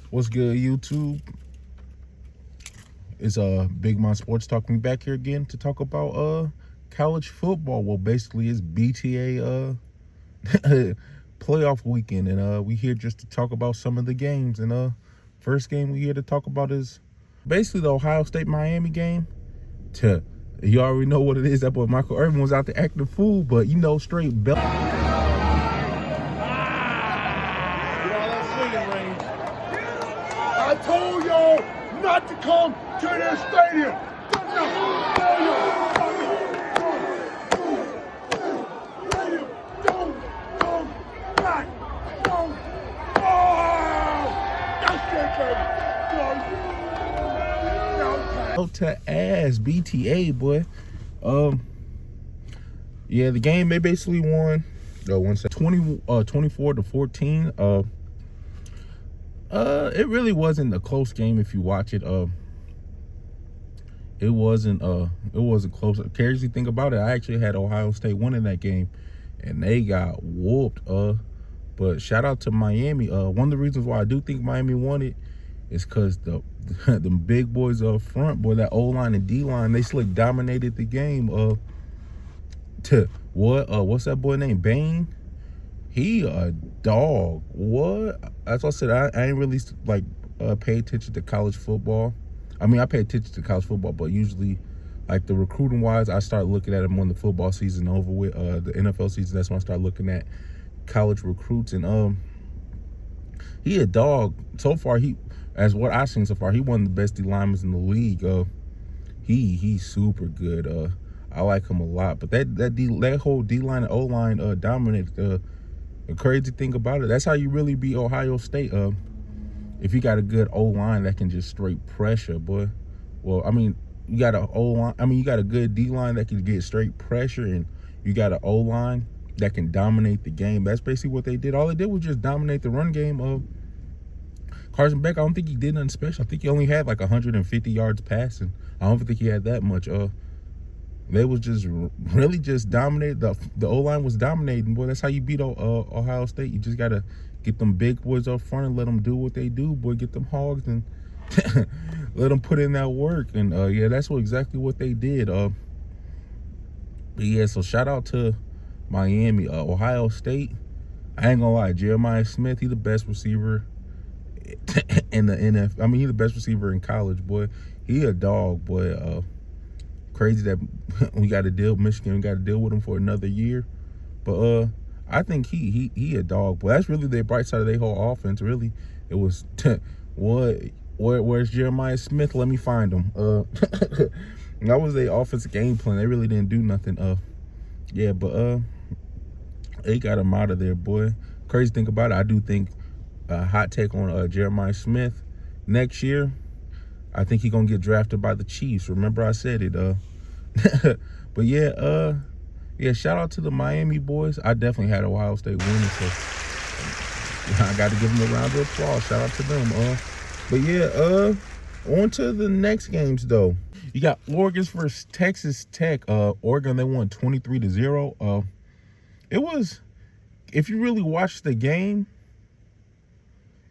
What's good, YouTube? It's BigMontSportsTalk. We back here again to talk about college football. Well, basically it's BTA playoff weekend, and we here just to talk about some of the games. And first game we here to talk about is basically the Ohio State Miami game. You already know what it is. That boy Michael Irvin was out there acting a fool, but straight belt. I told y'all not to come to this stadium. Don't come back. Don't. Oh, that's it, baby. To ass BTA, boy. Yeah, the game they basically won 24-14. It really wasn't a close game if you watch it. It wasn't close. Crazy thing about it, I actually had Ohio State winning that game, and they got whooped. But shout out to Miami. One of the reasons why I do think Miami won it is because the big boys up front, boy, that O-line and D-line, they slick dominated the game. What's that boy named? Bain? He a dog. What? That's what I said. I ain't really pay attention to college football. I mean, I pay attention to college football, but usually, like the recruiting wise, I start looking at them when the football season over with. The NFL season, that's when I start looking at college recruits. And he a dog. So far, as what I've seen so far, he one of the best D linemen in the league. He's super good. I like him a lot. But that whole D line and O line dominated. The crazy thing about it, that's how you really beat Ohio State. If you got a good O-line that can just straight pressure, boy. Well, I mean, you got a O-line. I mean, you got a good D-line that can get straight pressure, and you got an O-line that can dominate the game. That's basically what they did. All they did was just dominate the run game of Carson Beck. I don't think he did nothing special. I think he only had like 150 yards passing. I don't think he had that much. They was just really just dominated. The O-line was dominating, boy. That's how you beat Ohio State. You just got to get them big boys up front and let them do what they do, boy. Get them hogs and let them put in that work. And, yeah, that's exactly what they did. Yeah, so shout out to Miami. Ohio State, I ain't going to lie, Jeremiah Smith, he the best receiver in the NFL. I mean, he the best receiver in college, boy. He a dog, boy. Crazy that Michigan, we got to deal with him for another year. But I think he a dog. But that's really their bright side of their whole offense. Really, it was where's Jeremiah Smith? Let me find him. That was their offensive game plan. They really didn't do nothing. Yeah, but they got him out of there, boy. Crazy thing about it, I do think hot take on Jeremiah Smith next year. I think he's gonna get drafted by the Chiefs. Remember I said it. But yeah, shout out to the Miami boys. I definitely had Ohio State winning, so I got to give them a round of applause. Shout out to them. But yeah, on to the next games though. You got Oregon versus Texas Tech. Oregon, they won 23-0. It was, if you really watch the game,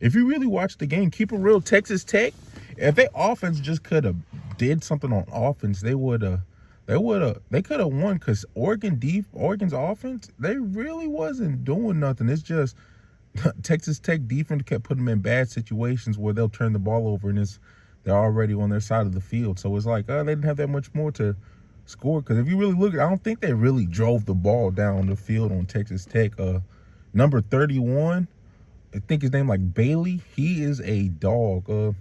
keep it real, Texas Tech, if their offense just could have did something on offense, they could have won, because Oregon's offense, they really wasn't doing nothing. It's just Texas Tech defense kept putting them in bad situations where they'll turn the ball over and they're already on their side of the field. So it's like, they didn't have that much more to score, because if you really look, I don't think they really drove the ball down the field on Texas Tech. Number 31, I think his name like Bailey, he is a dog.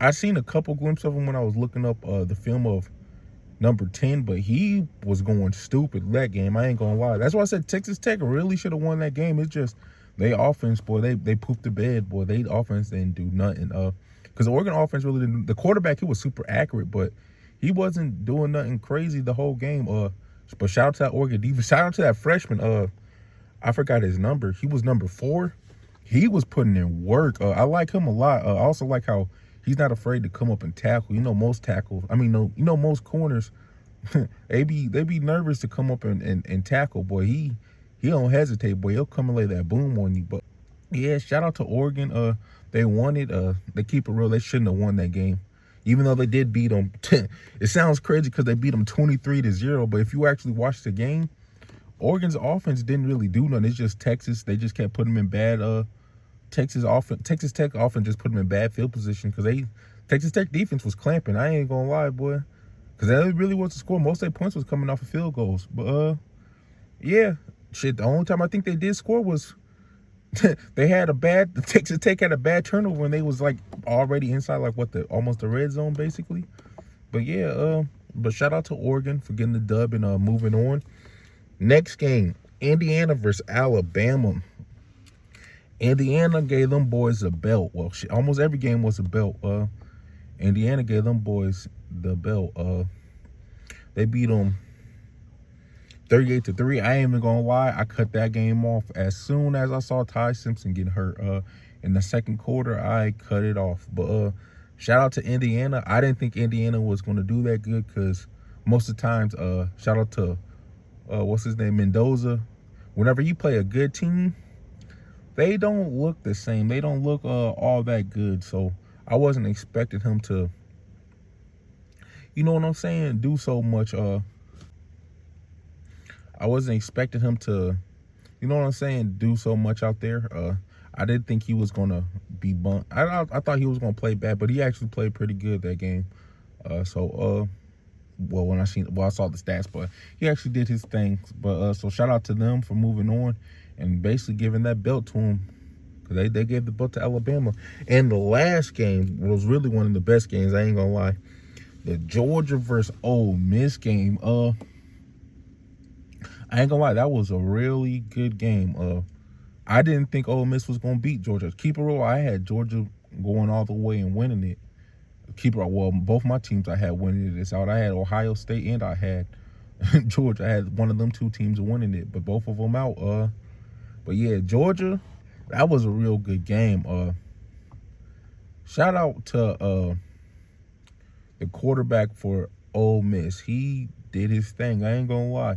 I seen a couple glimpses of him when I was looking up the film of number 10, but he was going stupid that game. I ain't gonna lie. That's why I said Texas Tech really should have won that game. It's just they offense, boy, they pooped the bed, boy. They offense didn't do nothing. Because the Oregon offense really didn't. The quarterback, he was super accurate, but he wasn't doing nothing crazy the whole game. But shout out to that Oregon defense. Shout out to that freshman. I forgot his number. He was number 4. He was putting in work. I like him a lot. I also like how he's not afraid to come up and tackle. Most tackles, most corners, they be nervous to come up and tackle. Boy, he don't hesitate. Boy, he'll come and lay that boom on you. But yeah, shout out to Oregon. They won it. They keep it real. They shouldn't have won that game, even though they did beat them. It sounds crazy because they beat them 23-0, but if you actually watch the game, Oregon's offense didn't really do nothing. It's just Texas. They just kept putting them in bad. Texas Tech offense just put them in bad field position because Texas Tech defense was clamping. I ain't gonna lie, boy, because that really was the score. Most of their points was coming off of field goals. But yeah, shit. The only time I think they did score was they had Texas Tech had a bad turnover when they was like already inside like almost the red zone basically. But yeah, but shout out to Oregon for getting the dub and moving on. Next game, Indiana versus Alabama. Indiana gave them boys a belt. Well, shit, almost every game was a belt. Indiana gave them boys the belt. They beat them 38-3. I ain't even gonna lie, I cut that game off as soon as I saw Ty Simpson get hurt. In the second quarter, I cut it off. But shout out to Indiana. I didn't think Indiana was gonna do that good because most of the times, shout out to what's his name, Mendoza. Whenever you play a good team, they don't look the same. They don't look all that good. So I wasn't expecting him to, you know what I'm saying, do so much. I wasn't expecting him to, you know what I'm saying, do so much out there. I didn't think he was gonna be bumped. I thought he was gonna play bad, but he actually played pretty good that game. Well, when I saw the stats, but he actually did his thing. But so shout out to them for moving on and basically giving that belt to him, because they gave the belt to Alabama. And the last game was really one of the best games. I ain't gonna lie, the Georgia versus Ole Miss game. I ain't gonna lie, that was a really good game. I didn't think Ole Miss was gonna beat Georgia. Keep it real, I had Georgia going all the way and winning it. Well, both my teams I had winning this out. I had Ohio State and I had Georgia. I had one of them two teams winning it, but both of them out. But yeah, Georgia, that was a real good game. Shout out to the quarterback for Ole Miss. He did his thing. I ain't gonna lie.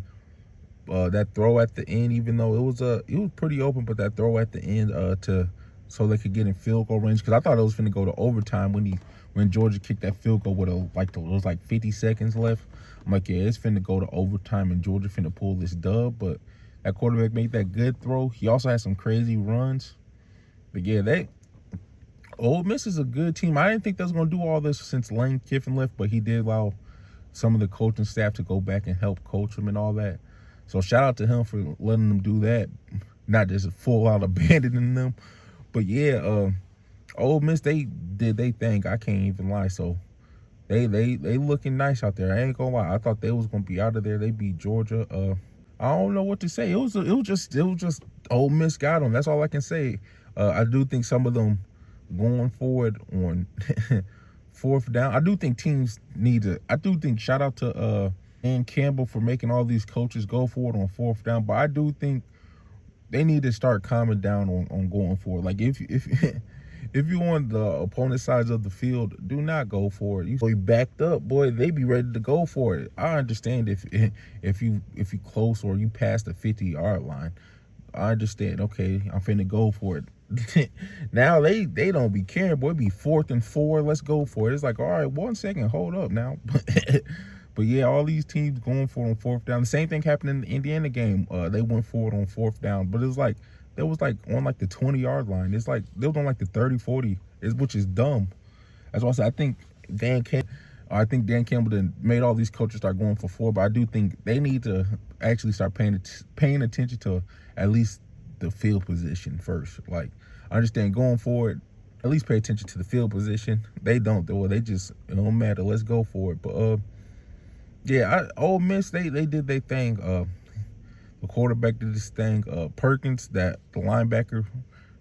That throw at the end, even though it was pretty open, but that throw at the end so they could get in field goal range, because I thought it was finna go to overtime when Georgia kicked that field goal with it was like 50 seconds left. I'm like, yeah, it's finna go to overtime and Georgia finna pull this dub. But that quarterback made that good throw. He also had some crazy runs. But yeah, Ole Miss is a good team. I didn't think they was gonna do all this since Lane Kiffin left, but he did allow some of the coaching staff to go back and help coach them and all that. So shout out to him for letting them do that, not just full out abandoning them. But yeah, Ole Miss, they did they thing. I can't even lie. So they looking nice out there. I ain't gonna lie. I thought they was gonna be out of there. They beat Georgia. I don't know what to say. It was just Ole Miss got them. That's all I can say. I do think some of them going forward on fourth down. I do think teams need to. I do think shout out to Dan Campbell for making all these coaches go forward on fourth down. But I do think they need to start calming down on going forward. Like if you're on the opponent sides of the field, do not go for it. You backed up, boy, they be ready to go for it. I understand if you close or you pass the 50-yard line. I understand. Okay, I'm finna go for it. Now they don't be caring, boy. It be 4th and 4. Let's go for it. It's like, all right, 1 second, hold up now. But yeah, all these teams going for it on fourth down. The same thing happened in the Indiana game. They went forward on fourth down, but it was like they was like on like the 20-yard line. It's like they was on like the 30, 40, which is dumb. That's why I said I think Dan Campbell done made all these coaches start going for 4, but I do think they need to actually start paying attention to at least the field position first. Like, I understand going forward, at least pay attention to the field position. They don't, though. They just, it don't matter. Let's go for it. But yeah, Ole Miss, they did their thing. The quarterback did his thing. Perkins, the linebacker,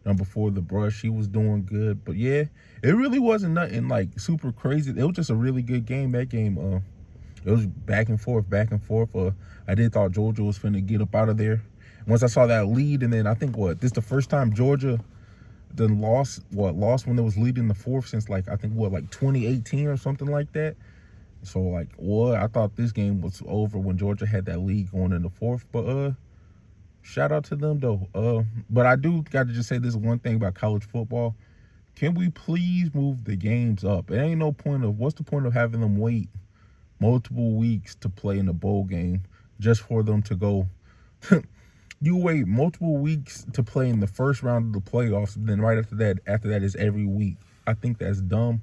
number 4, the brush, he was doing good. But yeah, it really wasn't nothing like super crazy. It was just a really good game. That game, it was back and forth. I did thought Georgia was finna get up out of there. Once I saw that lead, and then I think this is the first time Georgia then lost when they was leading the fourth since like 2018 or something like that. So like I thought this game was over when Georgia had that lead going in the fourth. But shout out to them though. But I do got to just say this one thing about college football. Can we please move the games up? It ain't no point of what's the point of having them wait multiple weeks to play in the bowl game just for them to go. You wait multiple weeks to play in the first round of the playoffs, and then right after that is every week. I think that's dumb.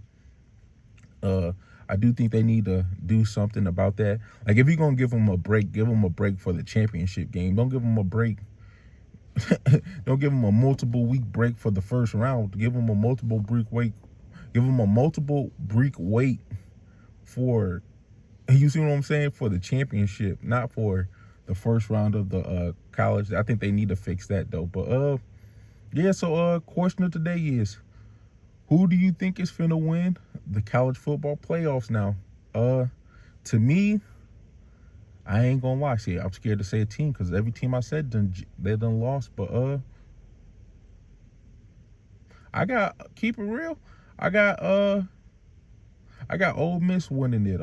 I do think they need to do something about that. Like, if you're gonna give them a break, give them a break for the championship game. Don't give them a break. Don't give them a multiple week break for the first round. Give them a multiple break wait. Give them a multiple break wait for. You see what I'm saying? For the championship, not for the first round of the college. I think they need to fix that though. But yeah. So question of today is, who do you think is finna win the college football playoffs now? To me, I ain't gonna lie. See, I'm scared to say a team because every team I said they done lost. But I got keep it real. I got Ole Miss winning it.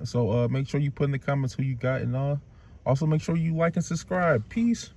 So make sure you put in the comments who you got, and also make sure you like and subscribe. Peace.